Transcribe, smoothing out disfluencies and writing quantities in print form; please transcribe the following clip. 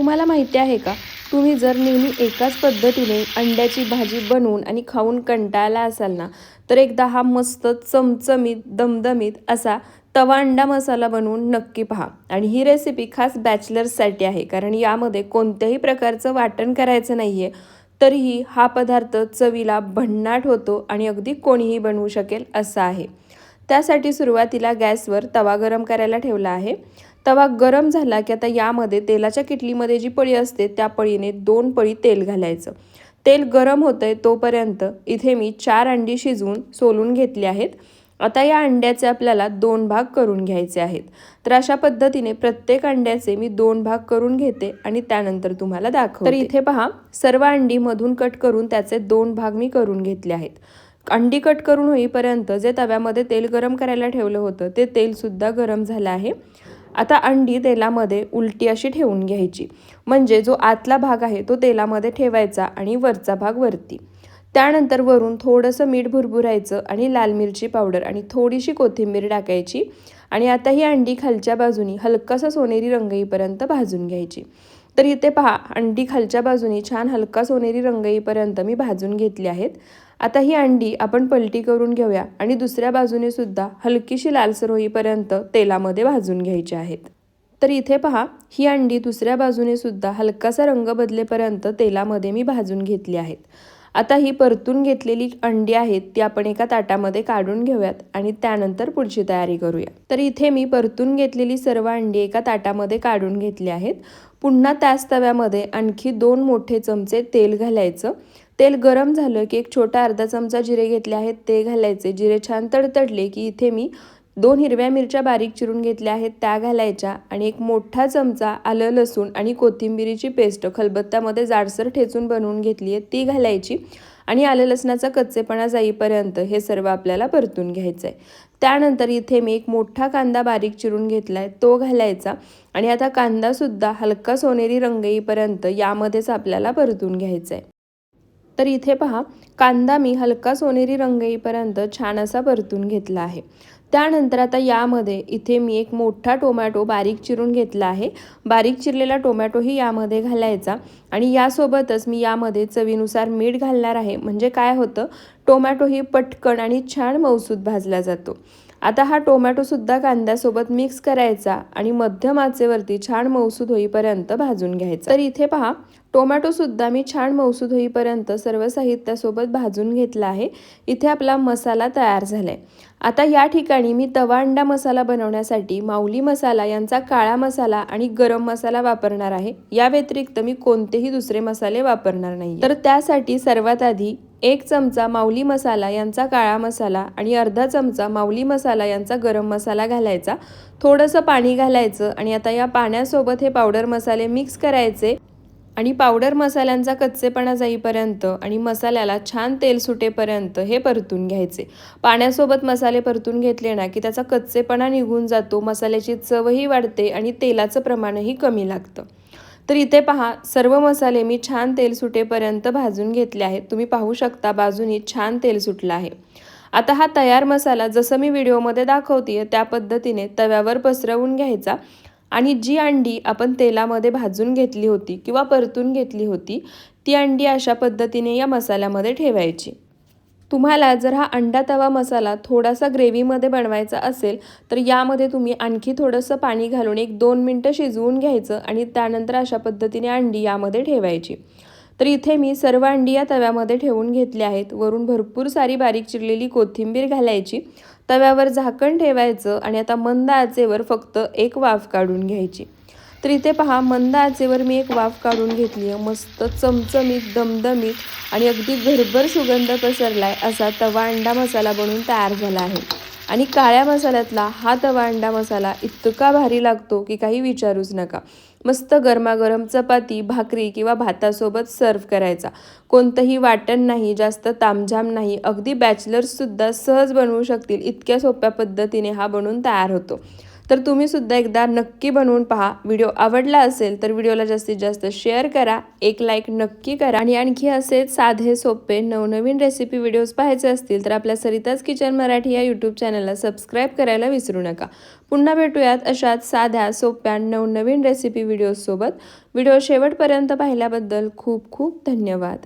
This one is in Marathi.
तुम्हाला माहिती आहे का, तुम्ही जर नेहमी एकाच पद्धतीने अंड्याची भाजी बनवून आणि खाऊन कंटाळला असाल ना, तर एकदा हा मस्त चमचमीत दमदमीत असा तवा अंडा मसाला बनवून नक्की पहा. आणि ही रेसिपी खास बॅचलर्ससाठी आहे, कारण यामध्ये कोणत्याही प्रकारचं वाटण करायचं नाही आहे. तरीही हा पदार्थ चवीला भन्नाट होतो आणि अगदी कोणीही बनवू शकेल असा आहे. त्यासाठी सुरुवातीला गॅसवर तवा गरम करायला ठेवला आहे. तवा गरम झाला की आता यामध्ये तेलाच्या किटलीमध्ये जी पळी असते त्या पळीने 2 पळी तेल घालायचं. तेल गरम होतंय तोपर्यंत इथे मी 4 अंडी शिजवून सोलून घेतली आहेत. आता या अंड्याचे आपल्याला 2 भाग करून घ्यायचे आहेत. तर अशा पद्धतीने प्रत्येक अंड्याचे मी 2 भाग करून घेते आणि त्यानंतर तुम्हाला दाखवते. तर इथे पहा, सर्व अंडी मधून कट करून त्याचे 2 भाग मी करून घेतले आहेत. अंडी कट करून होईपर्यंत जे तव्यामध्ये तेल गरम करायला ठेवलं होतं ते तेलसुद्धा गरम झालं आहे. आता अंडी तेलामध्ये उलटी अशी ठेवून घ्यायची, म्हणजे जो आतला भाग आहे तो तेलामध्ये ठेवायचा आणि वरचा भाग वरती. त्यानंतर वरून थोडंसं मीठ भुरभुरायचं आणि लाल मिरची पावडर आणि थोडीशी कोथिंबीर टाकायची. आणि आता ही अंडी खालच्या बाजूनी हलकासा सोनेरी रंग येईपर्यंत भाजून घ्यायची. तर इथे पहा, अंडी खालच्या बाजूनी छान हलका सोनेरी रंग येईपर्यंत मी भाजून घेतली आहेत. आता ही अंडी आपण पलटी करून घेऊया आणि दुसऱ्या बाजूने सुद्धा हलकीशी लालसर होईपर्यंत तेलामध्ये भाजून घ्यायची आहेत. तर इथे पहा, ही अंडी दुसऱ्या बाजूने सुद्धा हलकासा रंग बदलेपर्यंत तेलामध्ये मी भाजून घेतली आहेत. आता ही परतून घेतलेली अंडी आहेत ती आपण एका ताटामध्ये काढून घेऊयात आणि त्यानंतर पुढची तयारी करूया. तर इथे मी परतून घेतलेली सर्व अंडी एका ताटामध्ये काढून घेतली आहेत. पुन्हा त्याच तव्यामध्ये आणखी 2 मोठे चमचे तेल घालायचं. तेल गरम झालं की एक छोटा अर्धा चमचा जिरे घेतले आहेत ते घालायचे. जिरे छान तडतडले की इथे मी 2 हिरव्या मिरच्या बारीक चिरून घेतल्या आहेत त्या घालायच्या आणि एक मोठा चमचा आलं लसूण आणि कोथिंबिरीची पेस्ट खलबत्त्यामध्ये जाडसर ठेचून बनवून घेतली आहे ती घालायची. आणि आलं लसणाचा कच्चेपणा जाईपर्यंत हे सर्व आपल्याला परतून घ्यायचं आहे. त्यानंतर इथे मी एक मोठा कांदा बारीक चिरून घेतला आहे तो घालायचा आणि आता कांदासुद्धा हलका सोनेरी रंग येईपर्यंत यामध्येच आपल्याला परतून घ्यायचा आहे. तर इथे पहा, कांदा मी हलका सोनेरी रंग येईपर्यंत छान असा परतून घेतला आहे. त्यानंतर आता यामध्ये इथे मी एक मोठा टोमॅटो बारीक चिरून घेतला आहे. बारीक चिरलेला टोमॅटोही यामध्ये घालायचा आणि यासोबतच मी यामध्ये चवीनुसार मीठ घालणार आहे. म्हणजे काय होतं, टोमॅटोही पटकन आणि छान मऊसूत भाजला जातो. आता हा टोमॅटोसुद्धा कांद्यासोबत मिक्स करायचा आणि मध्यम आचेवरती छान मऊसूत होईपर्यंत भाजून घ्यायचा. तर इथे पहा, टोमॅटोसुद्धा मी छान मऊसूत होईपर्यंत सर्व साहित्यासोबत भाजून घेतला आहे. इथे आपला मसाला तयार झाला आहे. आता या ठिकाणी मी तवा अंडा मसाला बनवण्यासाठी माऊली मसाला यांचा काळा मसाला आणि गरम मसाला वापरणार आहे. या व्यतिरिक्त मी कोणतेही दुसरे मसाले वापरणार नाही. तर त्यासाठी सर्वात आधी 1 चमचा माऊली मसाला यांचा काळा मसाला आणि अर्धा चमचा माऊली मसाला यांचा गरम मसाला घालायचा. थोडंसं पाणी घालायचं आणि आता या पाण्यासोबत हे पावडर मसाले मिक्स करायचे आणि पावडर मसाल्यांचा कच्चेपणा जाईपर्यंत आणि मसाल्याला छान तेल सुटेपर्यंत हे परतून घ्यायचे. पाण्यासोबत मसाले परतून घेतले ना की त्याचा कच्चेपणा निघून जातो, मसाल्याची चवही वाढते आणि तेलाचं प्रमाणही कमी लागतं. तर इथे पहा, सर्व मसाले मी छान तेल सुटेपर्यंत भाजून घेतले आहेत. तुम्ही पाहू शकता बाजूनी छान तेल सुटलं आहे. आता हा तयार मसाला जसं मी व्हिडिओमध्ये दाखवते त्या पद्धतीने तव्यावर पसरवून घ्यायचा आणि जी अंडी आपण तेलामध्ये भाजून घेतली होती किंवा परतून घेतली होती ती अंडी अशा पद्धतीने या मसाल्यामध्ये ठेवायची. तुम्हाला जर हा अंडा तवा मसाला थोडासा ग्रेव्हीमध्ये बनवायचा असेल तर यामध्ये तुम्ही आणखी थोडंसं पाणी घालून 1-2 मिनटं शिजवून घ्यायचं आणि त्यानंतर अशा पद्धतीने अंडी यामध्ये ठेवायची. तर इथे मी सर्व अंडी या तव्यामध्ये ठेवून घेतली आहेत. वरून भरपूर सारी बारीक चिरलेली कोथिंबीर घालायची. तव्यावर झाकण ठेवायचं आणि आता मंद आचेवर फक्त 1 वाफ काढून घ्यायची. तर इथे पहा, मंद आचेवर मी 1 वाफ काढून घेतली आहे. मस्त चमचमीत दमदमीत आणि अगदी घरभर सुगंध पसरलाय असा तवा अंडा मसाला बनवून तयार झाला आहे. आणि काळ्या मसाल्यातला हा तवा अंडा मसाला इतका भारी लागतो की काही विचारूच नका. मस्त गरमागरम चपाती, भाकरी किंवा भातासोबत सर्व करायचा. कोणतंही वाटण नाही, जास्त तामझाम नाही, अगदी बॅचलर्ससुद्धा सहज बनवू शकतील इतक्या सोप्या पद्धतीने हा बनवून तयार होतो. तर तुम्ही सुद्धा एकदा नक्की बनवून पहा. व्हिडिओ आवडला असेल तर व्हिडिओला जास्तीत जास्त शेअर करा, एक लाईक नक्की करा आणि आणखी असेच साधे सोपे नवनवीन रेसिपी व्हिडिओज पाहायचे असतील तर आपल्या सरिताज किचन मराठी या यूट्यूब चॅनलला सबस्क्राईब करायला विसरू नका. पुन्हा भेटूयात अशाच साध्या सोप्या नवनवीन रेसिपी व्हिडिओजसोबत. व्हिडिओ शेवटपर्यंत पाहिल्याबद्दल खूप खूप धन्यवाद.